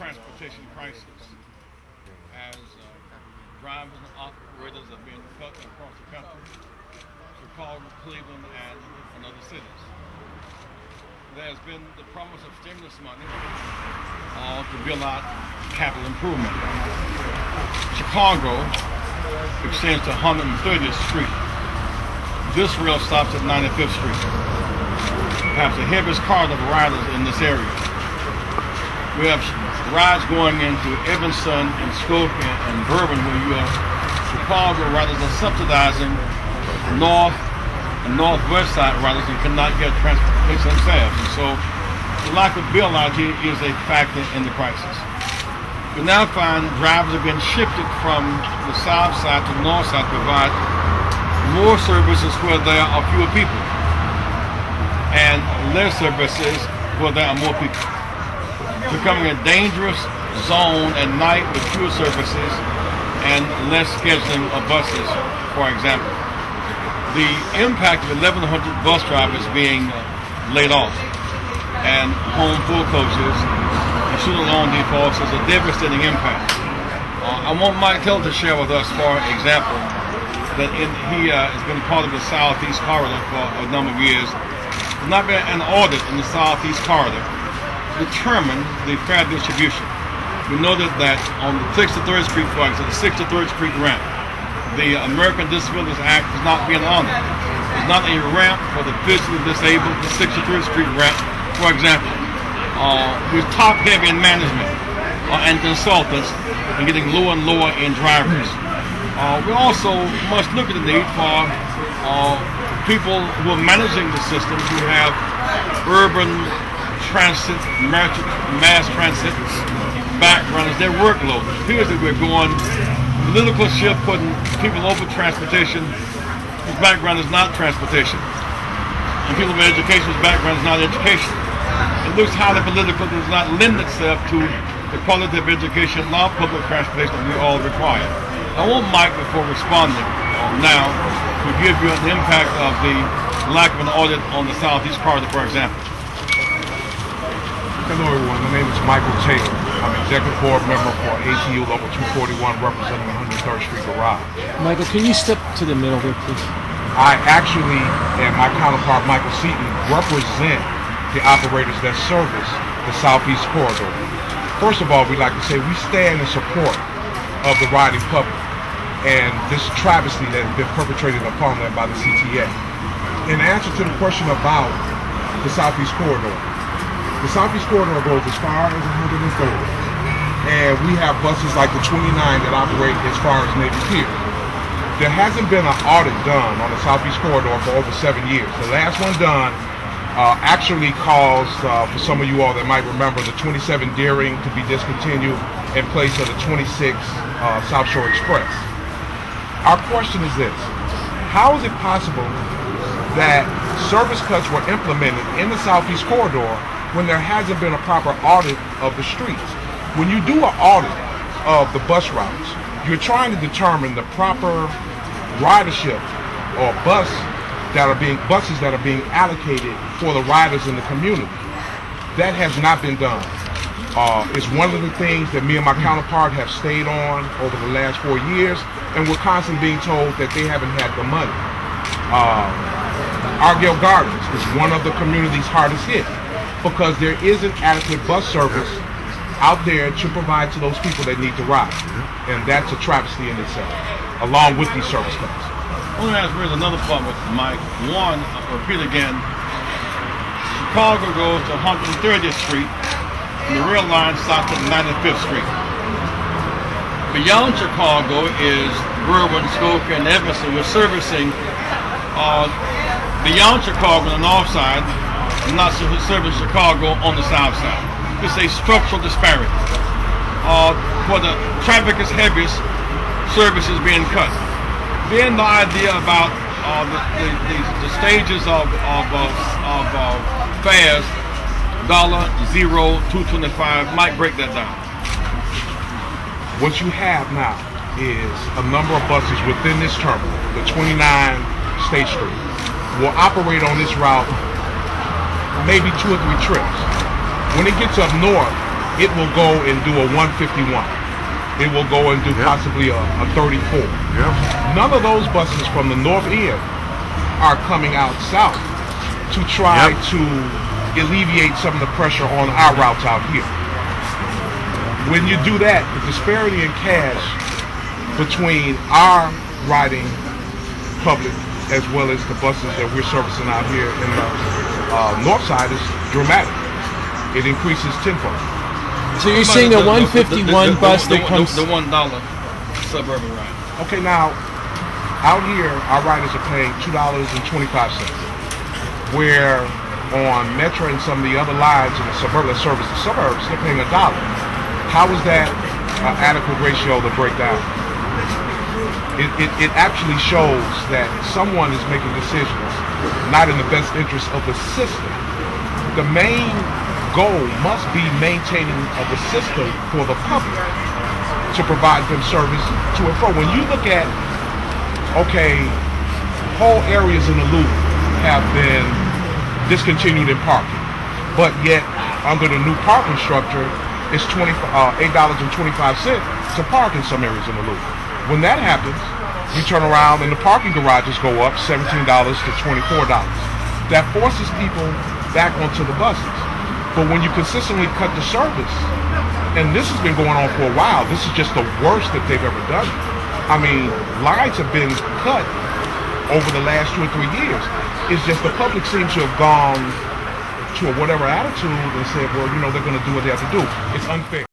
transportation crisis as drivers and operators are being cut across the country, Chicago, Cleveland, and other cities. There's been the promise of stimulus money to build out capital improvement. Chicago extends to 130th Street. This rail stops at 95th Street. Perhaps the heaviest corridor of riders in this area. We have rides going into Evanston and Skokie and Bourbon, where Chicago riders are subsidizing north and northwest side riders and cannot get transportation themselves. And so the lack of bailout here is a factor in the crisis. We now find drivers have been shifted from the south side to the north side to provide more services where there are fewer people and less services where there are more people. It's becoming a dangerous zone at night with fewer services and less scheduling of buses, for example. The impact of 1,100 bus drivers being laid off and home foreclosures and student loan defaults is a devastating impact. I want Mike Hill to share with us, for example, that he has been part of the Southeast Corridor for a number of years. There's not been an audit in the Southeast Corridor to determine the fair distribution. We noted that on the 6th to 3rd Street, for example, the 6th to 3rd Street ramp, the American Disabilities Act is not being honored. There's not a ramp for the physically disabled, the 6th to 3rd Street ramp, for example. We're top heavy in management and consultants and getting lower and lower in drivers. We also must look at the need for people who are managing the systems who have urban transit, mass transit backgrounds, their workload. It appears that we're going political shift, putting people over transportation whose background is not transportation, and people with education whose background is not education. It looks highly political, does not lend itself to the quality of education, not public transportation that we all require. I want Mike, before responding now, to give you an impact of the lack of an audit on the Southeast Corridor, for example. Hello everyone, my name is Michael Taylor. I'm Executive Board Member for ATU Local 241, representing 103rd Street Garage. Michael, can you step to the middle there, please? I actually, and my counterpart Michael Seaton, represent the operators that service the Southeast Corridor. First of all, we'd like to say we stand in support of the riding public and this travesty that has been perpetrated upon them by the CTA. In answer to the question about the Southeast Corridor, the Southeast Corridor goes as far as 130, and we have buses like the 29 that operate as far as Navy Pier. There hasn't been an audit done on the Southeast Corridor for over 7 years. The last one done actually caused, for some of you all that might remember, the 27 Deering to be discontinued in place of the 26 South Shore Express. Our question is this: how is it possible that service cuts were implemented in the Southeast Corridor when there hasn't been a proper audit of the streets? When you do an audit of the bus routes, you're trying to determine the proper ridership or buses that are being allocated for the riders in the community. That has not been done. It's one of the things that me and my counterpart have stayed on over the last 4 years, and we're constantly being told that they haven't had the money. Argyle Gardens is one of the communities hardest hit because there isn't adequate bus service out there to provide to those people that need to ride, and that's a travesty in itself, along with these service cuts. I want to ask there's another part with Mike. One, I'll repeat again, Chicago goes to 130th Street, and the rail line stops at 95th Street. Beyond Chicago is Bourbon, Skokie, and Evanston. We're servicing beyond Chicago on the north side, and not serving Chicago on the south side. It's a structural disparity. Where the traffic is heaviest, service is being cut. Then the idea about the stages of fares, $1, $0, $2.25, might break that down. What you have now is a number of buses within this terminal, the 29 State Street, will operate on this route maybe 2 or 3 trips. When it gets up north it will go and do a 151. It will go and do possibly a 34. None of those buses from the north end are coming out south to try to alleviate some of the pressure on our routes out here. When you do that, the disparity in cash between our riding public as well as the buses that we're servicing out here in the north side is dramatic. It increases tenfold. So you're saying the 151 bus that comes... The $1 suburban ride. Okay, now, out here, our riders are paying $2.25, where on Metro and some of the other lines in the suburban service the suburbs, they're paying $1. How is that an adequate ratio to break down? It actually shows that someone is making decisions not in the best interest of the system. The main goal must be maintaining of the system for the public to provide them service to and from. When you look at, okay, whole areas in the loop have been discontinued in parking, but yet under the new parking structure, it's $8.25 to park in some areas in the loop. When that happens, you turn around and the parking garages go up $17 to $24. That forces people back onto the buses. But when you consistently cut the service, and this has been going on for a while, this is just the worst that they've ever done. I mean, lines have been cut over the last 2 or 3 years. It's just the public seems to have gone to a whatever attitude and said, well, you know, they're going to do what they have to do. It's unfair.